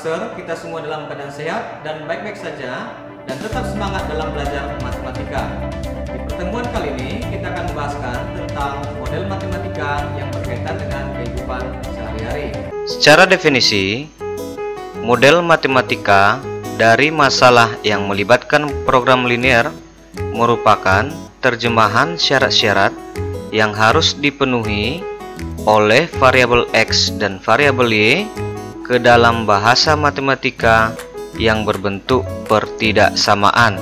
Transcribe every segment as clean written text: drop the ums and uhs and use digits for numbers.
Sir, kita semua dalam keadaan sehat dan baik-baik saja dan tetap semangat dalam belajar matematika. Di pertemuan kali ini kita akan membahaskan tentang model matematika yang berkaitan dengan kehidupan sehari-hari. Secara definisi, model matematika dari masalah yang melibatkan program linear merupakan terjemahan syarat-syarat yang harus dipenuhi oleh variabel X dan variabel Y ke dalam bahasa matematika yang berbentuk pertidaksamaan.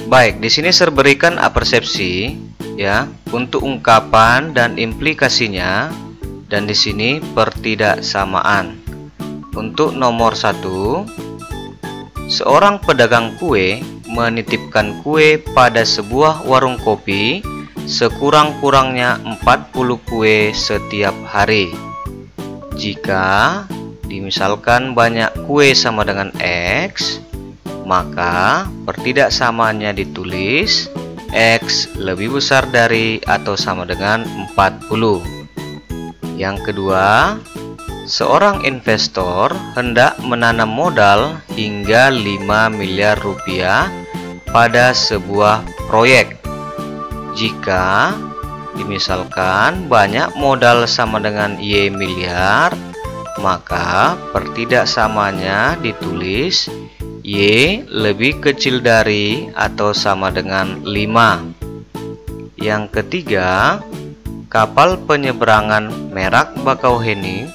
Baik, di sini saya berikan persepsi ya untuk ungkapan dan implikasinya, dan di sini pertidaksamaan. Untuk nomor 1, seorang pedagang kue menitipkan kue pada sebuah warung kopi sekurang-kurangnya 40 kue setiap hari. Jika misalkan banyak kue sama dengan X, maka pertidaksamaannya ditulis X lebih besar dari atau sama dengan 40. Yang kedua, seorang investor hendak menanam modal hingga 5 miliar rupiah pada sebuah proyek. Jika misalkan banyak modal sama dengan Y miliar, maka pertidaksamaannya ditulis Y lebih kecil dari atau sama dengan 5. Yang ketiga, kapal penyeberangan merek Bakauheni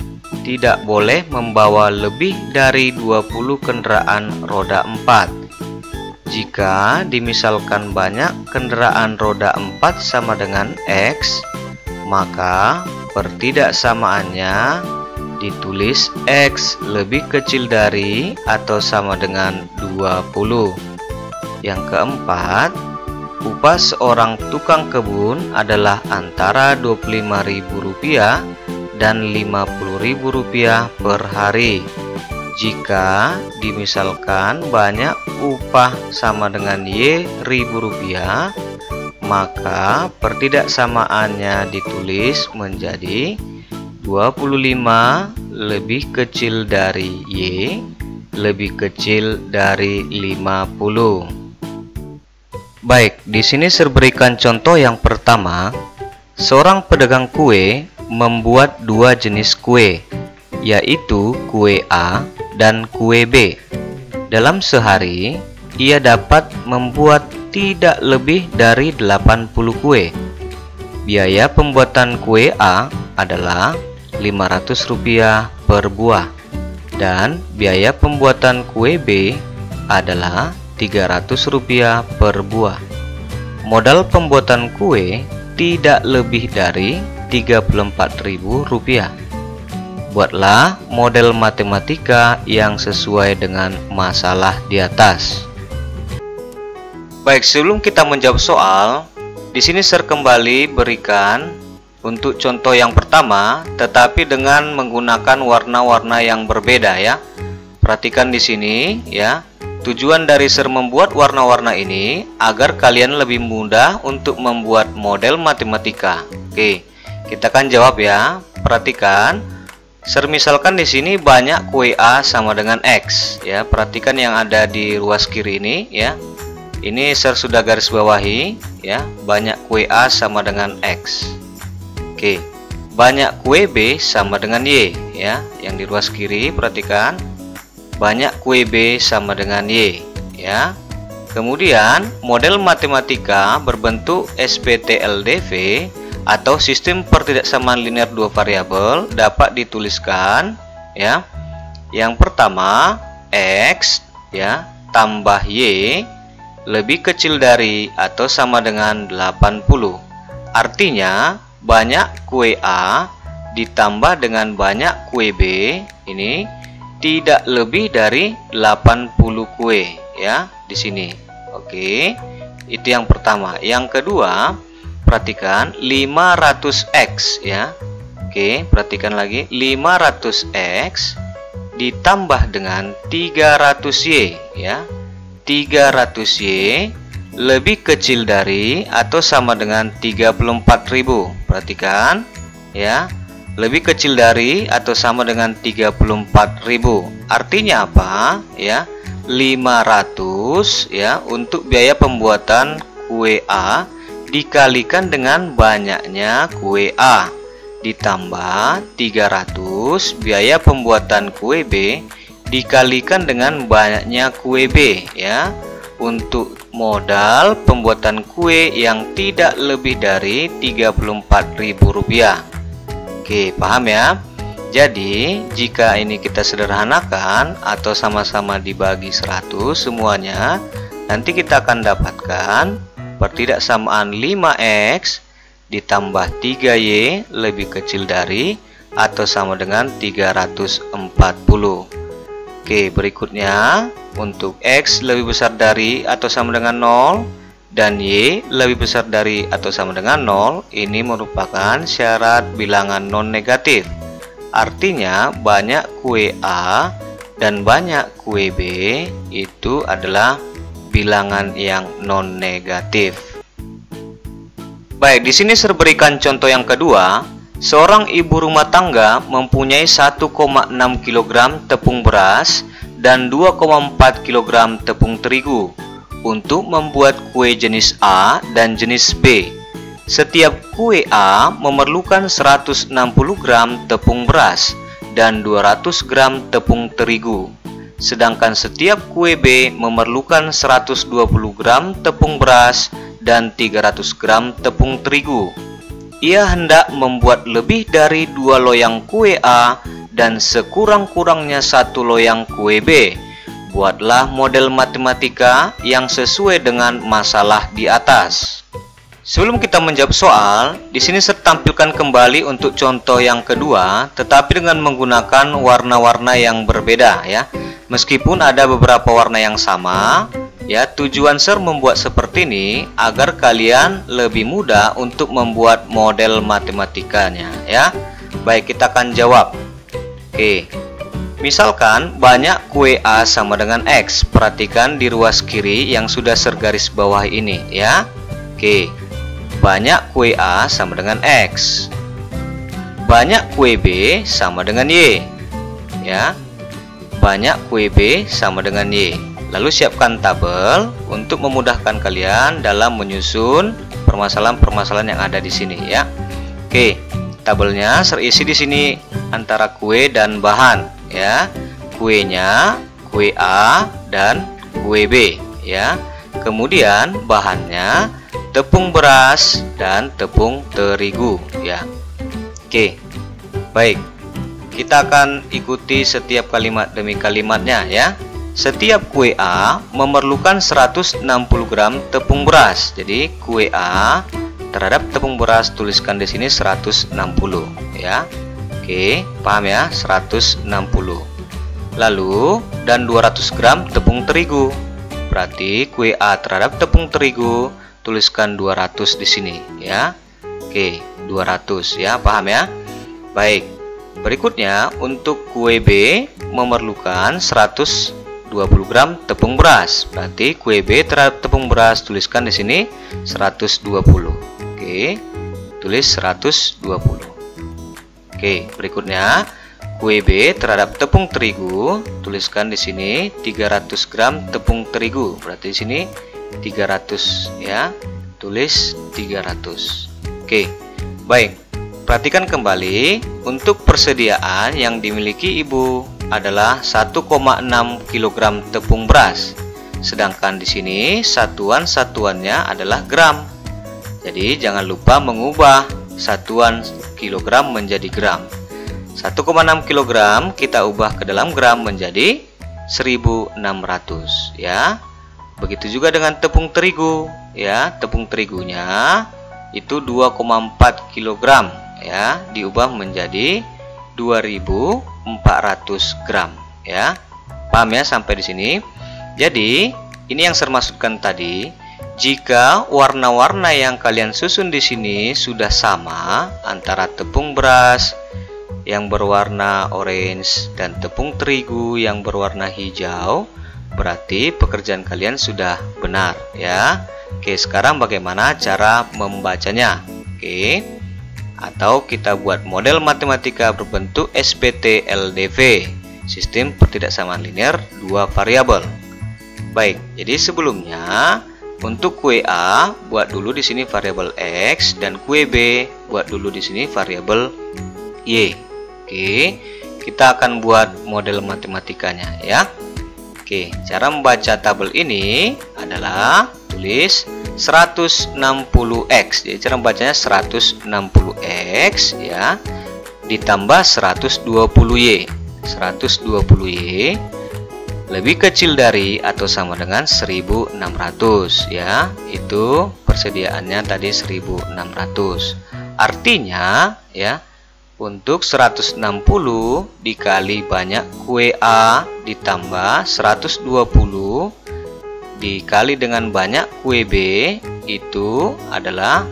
tidak boleh membawa lebih dari 20 kendaraan roda 4. Jika dimisalkan banyak kendaraan roda 4 sama dengan X, maka pertidaksamaannya ditulis X lebih kecil dari atau sama dengan 20. Yang keempat, upah seorang tukang kebun adalah antara Rp25.000 dan Rp50.000 per hari. Jika dimisalkan banyak upah sama dengan Y ribu rupiah, maka pertidaksamaannya ditulis menjadi 25 lebih kecil dari Y lebih kecil dari 50. Baik, di sini saya berikan contoh yang pertama. Seorang pedagang kue membuat dua jenis kue, yaitu kue A dan kue B. Dalam sehari, ia dapat membuat tidak lebih dari 80 kue. Biaya pembuatan kue A adalah Rp500 per buah, dan biaya pembuatan kue B adalah Rp300 per buah. Modal pembuatan kue tidak lebih dari Rp34.000. Buatlah model matematika yang sesuai dengan masalah di atas. Baik, sebelum kita menjawab soal, di sini saya kembali berikan untuk contoh yang pertama, tetapi dengan menggunakan warna-warna yang berbeda ya. Perhatikan di sini ya. Tujuan dari saya membuat warna-warna ini agar kalian lebih mudah untuk membuat model matematika. Oke, kita akan jawab ya. Perhatikan, saya misalkan di sini banyak kue A sama dengan X ya. Perhatikan yang ada di ruas kiri ini ya. Ini saya sudah garis bawahi ya. Banyak kue A sama dengan X. Oke, banyak kue B sama dengan Y ya. Yang di ruas kiri perhatikan, banyak kue B sama dengan Y ya. Kemudian model matematika berbentuk SPTLDV atau sistem pertidaksamaan linear dua variabel dapat dituliskan ya. Yang pertama, X ya tambah Y lebih kecil dari atau sama dengan 80. Artinya banyak kue A ditambah dengan banyak kue B ini tidak lebih dari 80 kue ya di sini. Oke, itu yang pertama. Yang kedua, perhatikan 500x ya. Oke, perhatikan lagi 500x ditambah dengan 300y ya. 300y lebih kecil dari atau sama dengan 34.000. Perhatikan ya. lebih kecil dari atau sama dengan 34.000. Artinya apa? Ya, 500 ya untuk biaya pembuatan kue A dikalikan dengan banyaknya kue A ditambah 300 biaya pembuatan kue B dikalikan dengan banyaknya kue B ya, untuk modal pembuatan kue yang tidak lebih dari Rp34.000. Oke, paham ya? Jadi, jika ini kita sederhanakan atau sama-sama dibagi 100 semuanya, nanti kita akan dapatkan pertidaksamaan 5X ditambah 3Y lebih kecil dari atau sama dengan 340. Oke, berikutnya untuk X lebih besar dari atau sama dengan 0 dan Y lebih besar dari atau sama dengan 0, ini merupakan syarat bilangan non negatif. Artinya banyak kue A dan banyak kue B itu adalah bilangan yang non negatif. Baik, di sini saya berikan contoh yang kedua. Seorang ibu rumah tangga mempunyai 1,6 kg tepung beras dan 2,4 kg tepung terigu untuk membuat kue jenis A dan jenis B. Setiap kue A memerlukan 160 gram tepung beras dan 200 gram tepung terigu. Sedangkan setiap kue B memerlukan 120 gram tepung beras dan 300 gram tepung terigu. Ia hendak membuat lebih dari 2 loyang kue A dan sekurang-kurangnya 1 loyang kue B. Buatlah model matematika yang sesuai dengan masalah di atas. Sebelum kita menjawab soal, di sini saya tampilkan kembali untuk contoh yang kedua, tetapi dengan menggunakan warna-warna yang berbeda ya. Meskipun ada beberapa warna yang sama, ya, tujuan saya membuat seperti ini agar kalian lebih mudah untuk membuat model matematikanya ya. Baik, kita akan jawab. Oke. Misalkan banyak kue A sama dengan X. Perhatikan di ruas kiri yang sudah sergaris bawah ini ya. Oke. Banyak kue A sama dengan X. Banyak kue B sama dengan Y. Ya. Banyak kue B sama dengan Y. Lalu siapkan tabel untuk memudahkan kalian dalam menyusun permasalahan-permasalahan yang ada di sini ya. Oke. Tabelnya terisi di sini antara kue dan bahan. Ya, kuenya kue A dan kue B ya. Kemudian bahannya tepung beras dan tepung terigu ya. Oke, baik, kita akan ikuti setiap kalimat demi kalimatnya ya. Setiap kue A memerlukan 160 gram tepung beras. Jadi kue A terhadap tepung beras tuliskan di sini 160 ya. Oke, paham ya? 160. Lalu dan 200 gram tepung terigu. Berarti kue A terhadap tepung terigu tuliskan 200 di sini ya. Oke, 200 ya, paham ya? Baik. Berikutnya untuk kue B memerlukan 120 gram tepung beras. Berarti kue B terhadap tepung beras tuliskan di sini 120. Oke. Tulis 120. Oke, berikutnya kue B terhadap tepung terigu tuliskan di sini 300 gram tepung terigu. Berarti di sini 300 ya. Tulis 300. Oke. Baik. Perhatikan kembali untuk persediaan yang dimiliki ibu adalah 1,6 kg tepung beras. Sedangkan di sini satuan-satuannya adalah gram. Jadi jangan lupa mengubah satuan kilogram menjadi gram. 1,6 kg kita ubah ke dalam gram menjadi 1600 ya. Begitu juga dengan tepung terigu ya. Tepung terigunya itu 2,4 kg ya, diubah menjadi 2400 gram ya. Paham ya sampai di sini? Jadi ini yang saya maksudkan tadi. Jika warna-warna yang kalian susun di sini sudah sama antara tepung beras yang berwarna orange dan tepung terigu yang berwarna hijau, berarti pekerjaan kalian sudah benar ya. Oke, sekarang bagaimana cara membacanya? Oke. atau kita buat model matematika berbentuk SPT LDV, sistem pertidaksamaan linear dua variabel. Baik, jadi sebelumnya untuk kue A buat dulu di sini variabel X dan kue B buat dulu di sini variabel Y. Oke, kita akan buat model matematikanya ya. Oke, cara membaca tabel ini adalah tulis 160x. Jadi cara membacanya 160x ya ditambah 120y. 120y lebih kecil dari atau sama dengan 1600 ya. Itu persediaannya tadi 1600. Artinya ya, untuk 160 dikali banyak kue A ditambah 120 dikali dengan banyak kue B itu adalah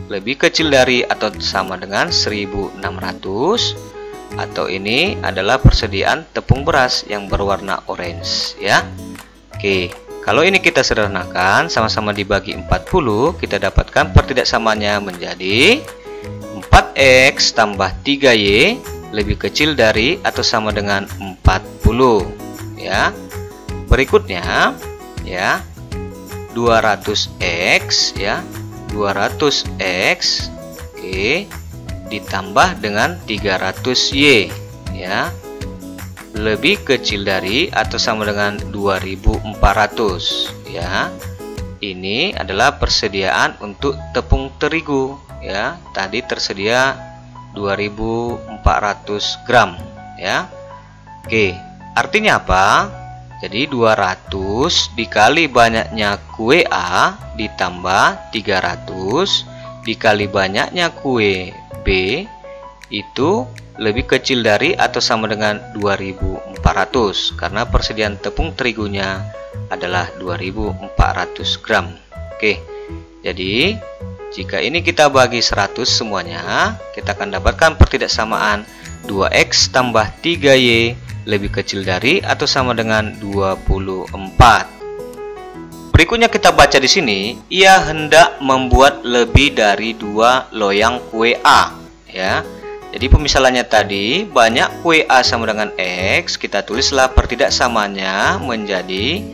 lebih kecil dari atau sama dengan 1600, atau ini adalah persediaan tepung beras yang berwarna orange ya. Oke, kalau ini kita sederhanakan sama-sama dibagi 40, kita dapatkan pertidaksamaannya menjadi 4x tambah 3y lebih kecil dari atau sama dengan 40 ya. Berikutnya ya 200x ya, 200x oke ditambah dengan 300y ya lebih kecil dari atau sama dengan 2400 ya. Ini adalah persediaan untuk tepung terigu ya. Tadi tersedia 2400 gram ya. Oke, artinya apa? Jadi 200 dikali banyaknya kue A ditambah 300 dikali banyaknya kue B itu lebih kecil dari atau sama dengan 2400 karena persediaan tepung terigunya adalah 2400 gram. Oke, jadi jika ini kita bagi 100 semuanya, kita akan dapatkan pertidaksamaan 2x tambah 3y lebih kecil dari atau sama dengan 24. Berikutnya kita baca di sini, ia hendak membuat lebih dari 2 loyang kue A ya. Jadi pemisalannya tadi banyak kue A sama dengan X, kita tulislah pertidaksamaannya menjadi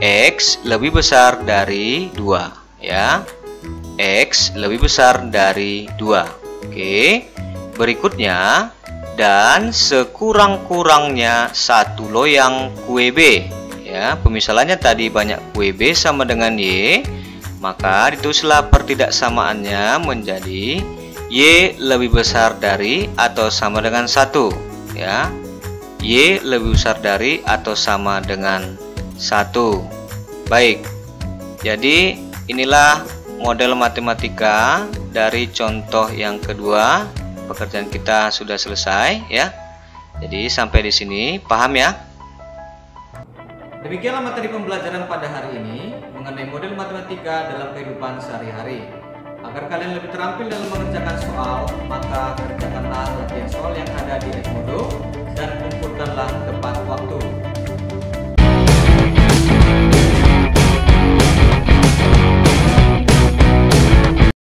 X lebih besar dari 2 ya. X lebih besar dari 2. Oke. Berikutnya, dan sekurang-kurangnya 1 loyang kue B. Ya, pemisalannya tadi banyak kue B sama dengan Y, maka ditulislah pertidaksamaannya menjadi Y lebih besar dari atau sama dengan 1 ya. Y lebih besar dari atau sama dengan 1. Baik, jadi inilah model matematika dari contoh yang kedua. Pekerjaan kita sudah selesai ya. Jadi sampai di sini paham ya? Demikianlah materi pembelajaran pada hari ini mengenai model matematika dalam kehidupan sehari-hari. Agar kalian lebih terampil dalam mengerjakan soal, maka